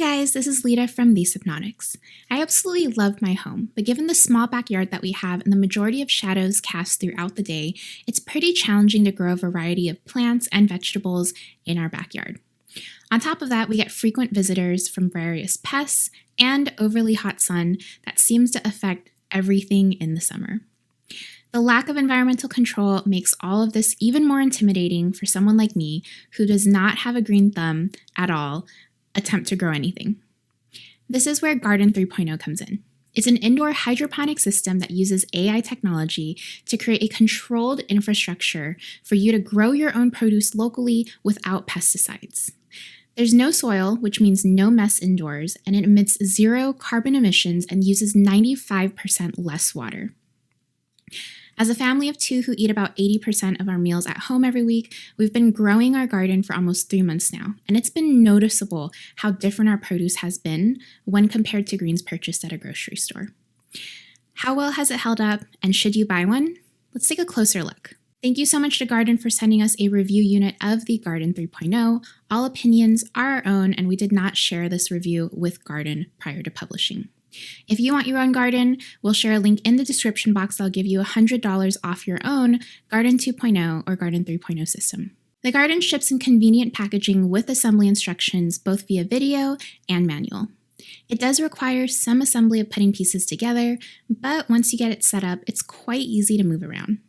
Guys, this is Lita from the Sypnotix. I absolutely love my home, but given the small backyard that we have and the majority of shadows cast throughout the day, it's pretty challenging to grow a variety of plants and vegetables in our backyard. On top of that, we get frequent visitors from various pests and overly hot sun that seems to affect everything in the summer. The lack of environmental control makes all of this even more intimidating for someone like me who does not have a green thumb at all attempt to grow anything. This is where Gardyn 3.0 comes in. It's an indoor hydroponic system that uses AI technology to create a controlled infrastructure for you to grow your own produce locally without pesticides. There's no soil, which means no mess indoors, and it emits zero carbon emissions and uses 95% less water. As a family of two who eat about 80% of our meals at home every week, we've been growing our garden for almost 3 months now, and it's been noticeable how different our produce has been when compared to greens purchased at a grocery store. How well has it held up, and should you buy one? Let's take a closer look. Thank you so much to Gardyn for sending us a review unit of the Gardyn 3.0. All opinions are our own, and we did not share this review with Gardyn prior to publishing. If you want your own garden, we'll share a link in the description box that'll give you $100 off your own Gardyn 2.0 or Gardyn 3.0 system. The Gardyn ships in convenient packaging with assembly instructions both via video and manual. It does require some assembly of putting pieces together, but once you get it set up, it's quite easy to move around.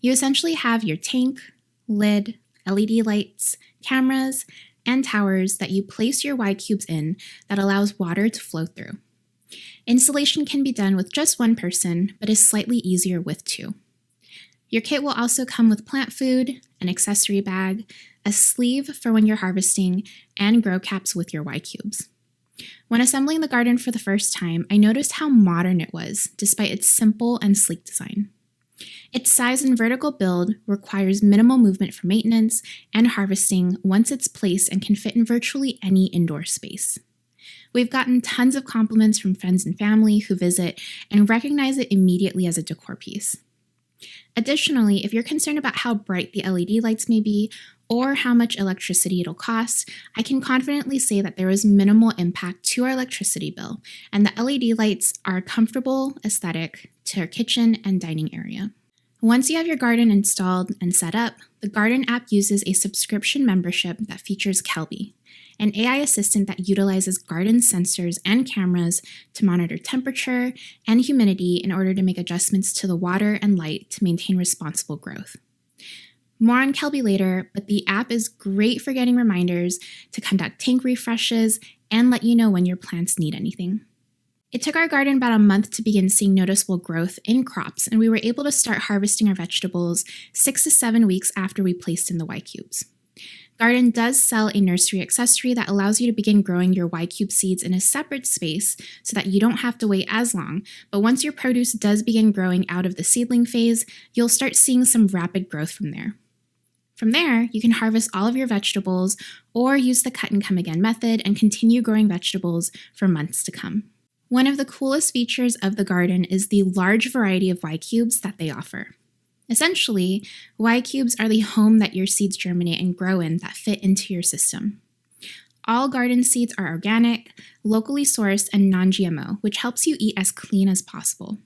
You essentially have your tank, lid, LED lights, cameras, and towers that you place your Y cubes in that allows water to flow through. Installation can be done with just one person, but is slightly easier with two. Your kit will also come with plant food, an accessory bag, a sleeve for when you're harvesting, and grow caps with your Y cubes. When assembling the garden for the first time, I noticed how modern it was, despite its simple and sleek design. Its size and vertical build requires minimal movement for maintenance and harvesting once it's placed and can fit in virtually any indoor space. We've gotten tons of compliments from friends and family who visit and recognize it immediately as a decor piece. Additionally, if you're concerned about how bright the LED lights may be or how much electricity it'll cost, I can confidently say that there is minimal impact to our electricity bill, and the LED lights are a comfortable aesthetic to our kitchen and dining area. Once you have your garden installed and set up, the Gardyn app uses a subscription membership that features Kelby, an AI assistant that utilizes Gardyn sensors and cameras to monitor temperature and humidity in order to make adjustments to the water and light to maintain responsible growth. More on Kelby later, but the app is great for getting reminders to conduct tank refreshes and let you know when your plants need anything. It took our garden about a month to begin seeing noticeable growth in crops, and we were able to start harvesting our vegetables 6 to 7 weeks after we placed in the Y cubes. Gardyn does sell a nursery accessory that allows you to begin growing your Y cube seeds in a separate space so that you don't have to wait as long, but once your produce does begin growing out of the seedling phase, you'll start seeing some rapid growth from there. From there, you can harvest all of your vegetables or use the cut and come again method and continue growing vegetables for months to come. One of the coolest features of the Gardyn is the large variety of Y cubes that they offer. Essentially, Y cubes are the home that your seeds germinate and grow in that fit into your system. All Gardyn seeds are organic, locally sourced, and non-GMO, which helps you eat as clean as possible.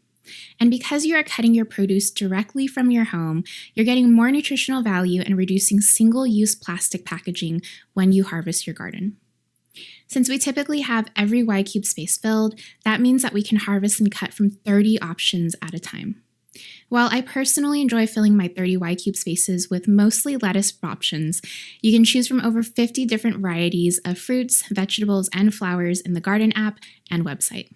And because you are cutting your produce directly from your home, you're getting more nutritional value and reducing single-use plastic packaging when you harvest your garden. Since we typically have every Y cube space filled, that means that we can harvest and cut from 30 options at a time. While I personally enjoy filling my 30 Y cube spaces with mostly lettuce options, you can choose from over 50 different varieties of fruits, vegetables, and flowers in the Gardyn app and website.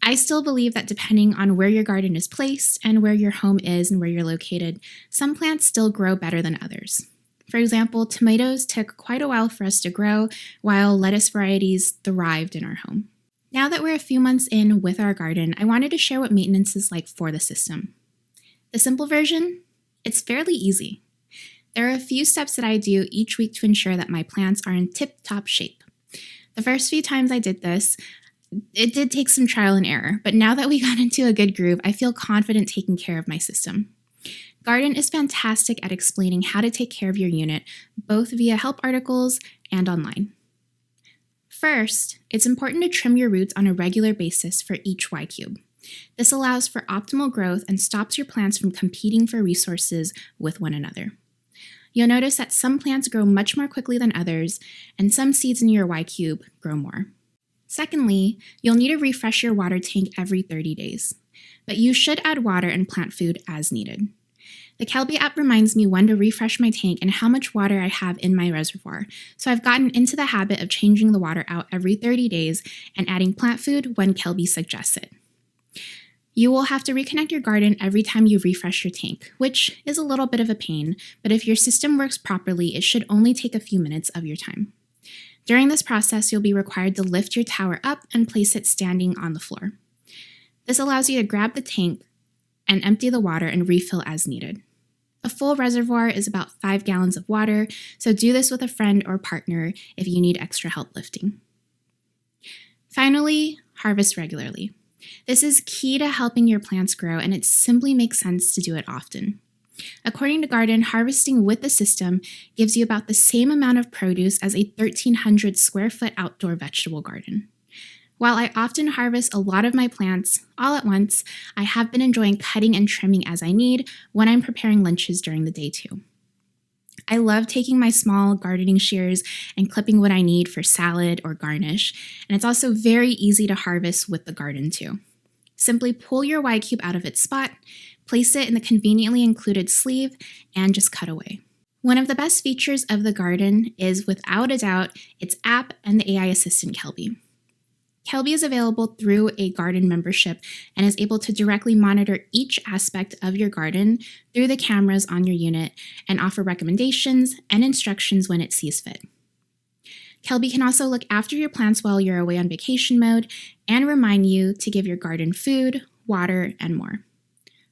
I still believe that depending on where your garden is placed and where your home is and where you're located, some plants still grow better than others. For example, tomatoes took quite a while for us to grow, while lettuce varieties thrived in our home. Now that we're a few months in with our garden, I wanted to share what maintenance is like for the system. The simple version? It's fairly easy. There are a few steps that I do each week to ensure that my plants are in tip-top shape. The first few times I did this, it did take some trial and error, but now that we got into a good groove, I feel confident taking care of my system. Gardyn is fantastic at explaining how to take care of your unit, both via help articles and online. First, it's important to trim your roots on a regular basis for each Y cube. This allows for optimal growth and stops your plants from competing for resources with one another. You'll notice that some plants grow much more quickly than others, and some seeds in your Y cube grow more. Secondly, you'll need to refresh your water tank every 30 days, but you should add water and plant food as needed. The Kelby app reminds me when to refresh my tank and how much water I have in my reservoir, so I've gotten into the habit of changing the water out every 30 days and adding plant food when Kelby suggests it. You will have to reconnect your garden every time you refresh your tank, which is a little bit of a pain, but if your system works properly, it should only take a few minutes of your time. During this process, you'll be required to lift your tower up and place it standing on the floor. This allows you to grab the tank and empty the water and refill as needed. A full reservoir is about 5 gallons of water, so do this with a friend or partner if you need extra help lifting. Finally, harvest regularly. This is key to helping your plants grow, and it simply makes sense to do it often. According to Gardyn, harvesting with the system gives you about the same amount of produce as a 1,300 square foot outdoor vegetable garden. While I often harvest a lot of my plants all at once, I have been enjoying cutting and trimming as I need when I'm preparing lunches during the day too. I love taking my small gardening shears and clipping what I need for salad or garnish, and it's also very easy to harvest with the Gardyn too. Simply pull your Y cube out of its spot, place it in the conveniently included sleeve, and just cut away. One of the best features of the Gardyn is, without a doubt, its app and the AI Assistant Kelby. Kelby is available through a Gardyn membership and is able to directly monitor each aspect of your garden through the cameras on your unit and offer recommendations and instructions when it sees fit. Kelby can also look after your plants while you're away on vacation mode and remind you to give your garden food, water, and more.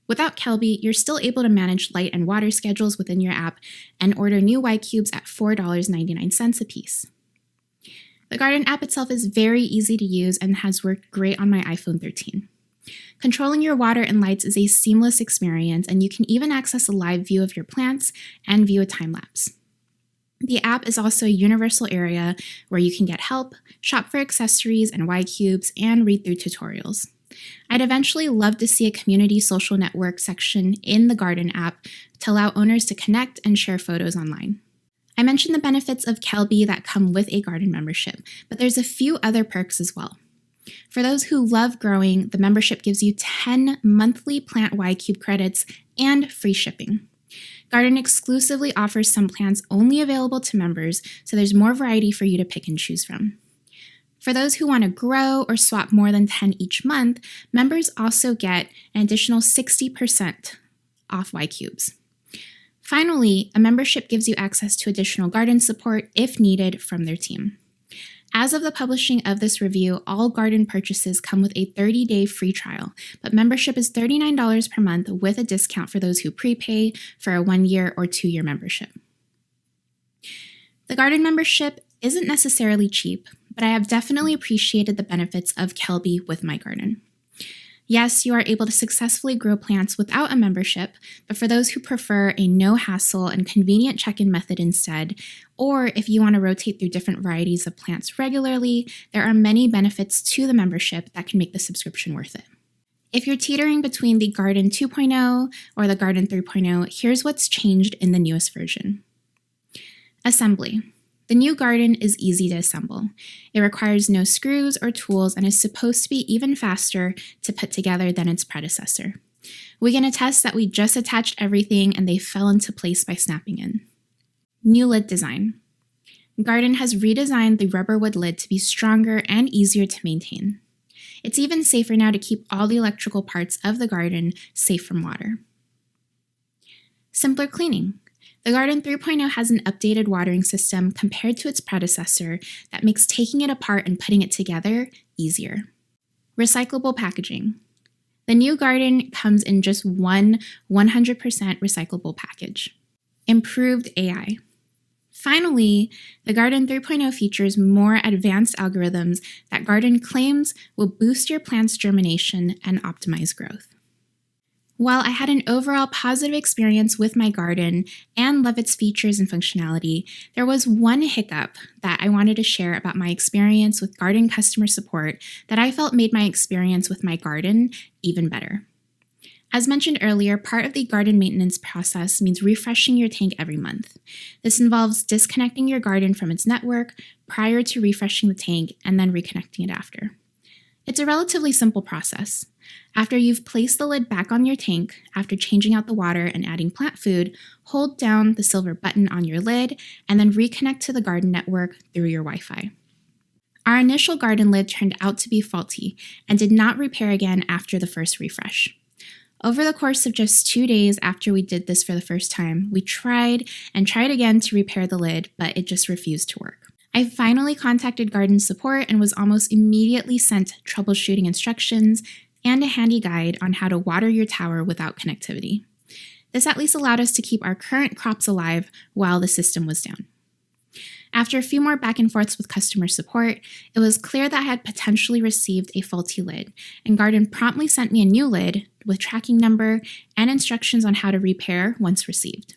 Without Kelby, you're still able to manage light and water schedules within your app and order new Y cubes at $4.99 a piece. The Gardyn app itself is very easy to use and has worked great on my iPhone 13. Controlling your water and lights is a seamless experience, and you can even access a live view of your plants and view a time lapse. The app is also a universal area where you can get help, shop for accessories and Y cubes, and read through tutorials. I'd eventually love to see a community social network section in the Gardyn app to allow owners to connect and share photos online. I mentioned the benefits of Kelby that come with a Gardyn membership, but there's a few other perks as well. For those who love growing, the membership gives you 10 monthly plant Y cube credits and free shipping. Gardyn exclusively offers some plants only available to members, so there's more variety for you to pick and choose from. For those who want to grow or swap more than 10 each month, members also get an additional 60% off Y cubes. Finally, a membership gives you access to additional Gardyn support if needed from their team. As of the publishing of this review, all Gardyn purchases come with a 30-day free trial, but membership is $39 per month with a discount for those who prepay for a 1-year or 2-year membership. The Gardyn membership isn't necessarily cheap, but I have definitely appreciated the benefits of Kelby with my garden. Yes, you are able to successfully grow plants without a membership, but for those who prefer a no-hassle and convenient check-in method instead, or if you want to rotate through different varieties of plants regularly, there are many benefits to the membership that can make the subscription worth it. If you're teetering between the Gardyn 2.0 or the Gardyn 3.0, here's what's changed in the newest version. Assembly. The new Gardyn is easy to assemble. It requires no screws or tools and is supposed to be even faster to put together than its predecessor. We can attest that we just attached everything and they fell into place by snapping in. New lid design. Gardyn has redesigned the rubber wood lid to be stronger and easier to maintain. It's even safer now to keep all the electrical parts of the Gardyn safe from water. Simpler cleaning. The Gardyn 3.0 has an updated watering system compared to its predecessor that makes taking it apart and putting it together easier. Recyclable packaging. The new Gardyn comes in just one 100% recyclable package. Improved AI. Finally, the Gardyn 3.0 features more advanced algorithms that Gardyn claims will boost your plant's germination and optimize growth. While I had an overall positive experience with my garden and love its features and functionality, there was one hiccup that I wanted to share about my experience with Gardyn customer support that I felt made my experience with my garden even better. As mentioned earlier, part of the garden maintenance process means refreshing your tank every month. This involves disconnecting your garden from its network prior to refreshing the tank and then reconnecting it after. It's a relatively simple process. After you've placed the lid back on your tank, after changing out the water and adding plant food, hold down the silver button on your lid and then reconnect to the garden network through your Wi-Fi. Our initial garden lid turned out to be faulty and did not repair again after the first refresh. Over the course of just 2 days after we did this for the first time, we tried and tried again to repair the lid, but it just refused to work. I finally contacted Gardyn support and was almost immediately sent troubleshooting instructions and a handy guide on how to water your tower without connectivity. This at least allowed us to keep our current crops alive while the system was down. After a few more back and forths with customer support, it was clear that I had potentially received a faulty lid, and Gardyn promptly sent me a new lid with tracking number and instructions on how to repair once received.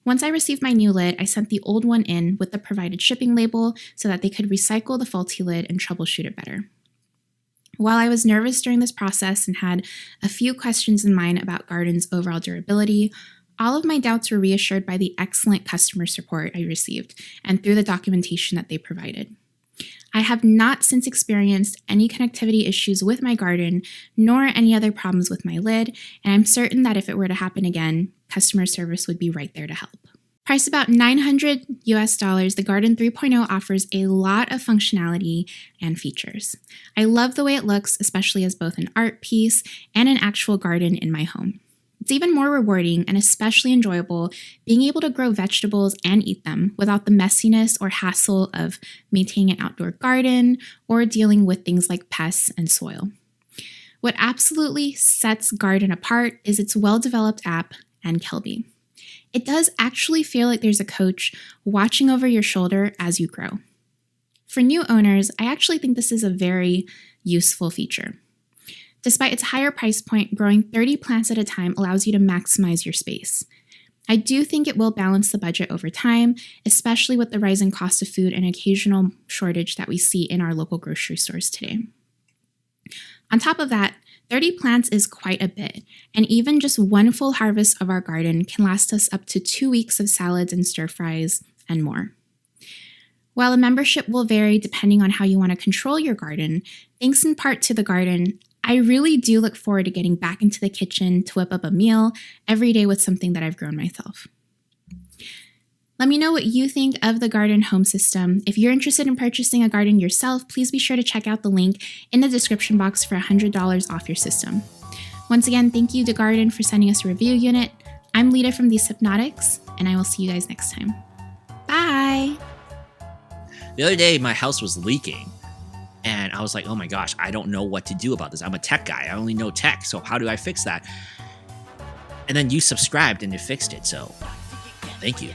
Once I received my new lid, I sent the old one in with the provided shipping label so that they could recycle the faulty lid and troubleshoot it better. While I was nervous during this process and had a few questions in mind about Gardyn's overall durability, all of my doubts were reassured by the excellent customer support I received and through the documentation that they provided. I have not since experienced any connectivity issues with my garden, nor any other problems with my lid, and I'm certain that if it were to happen again, customer service would be right there to help. Priced about $900 the Gardyn 3.0 offers a lot of functionality and features. I love the way it looks, especially as both an art piece and an actual garden in my home. It's even more rewarding and especially enjoyable being able to grow vegetables and eat them without the messiness or hassle of maintaining an outdoor garden or dealing with things like pests and soil. What absolutely sets Gardyn apart is its well-developed app and Kelby. It does actually feel like there's a coach watching over your shoulder as you grow. For new owners, I actually think this is a very useful feature. Despite its higher price point, growing 30 plants at a time allows you to maximize your space. I do think it will balance the budget over time, especially with the rising cost of food and occasional shortage that we see in our local grocery stores today. On top of that, 30 plants is quite a bit, and even just one full harvest of our garden can last us up to 2 weeks of salads and stir fries and more. While a membership will vary depending on how you want to control your garden, thanks in part to the Gardyn, I really do look forward to getting back into the kitchen to whip up a meal every day with something that I've grown myself. Let me know what you think of the Gardyn home system. If you're interested in purchasing a garden yourself, please be sure to check out the link in the description box for $100 off your system. Once again, thank you to Gardyn for sending us a review unit. I'm Lita from the Sypnotix, and I will see you guys next time. Bye! The other day, my house was leaking. And I was like, oh my gosh, I don't know what to do about this. I'm a tech guy. I only know tech. So how do I fix that? And then you subscribed and you fixed it. So thank you.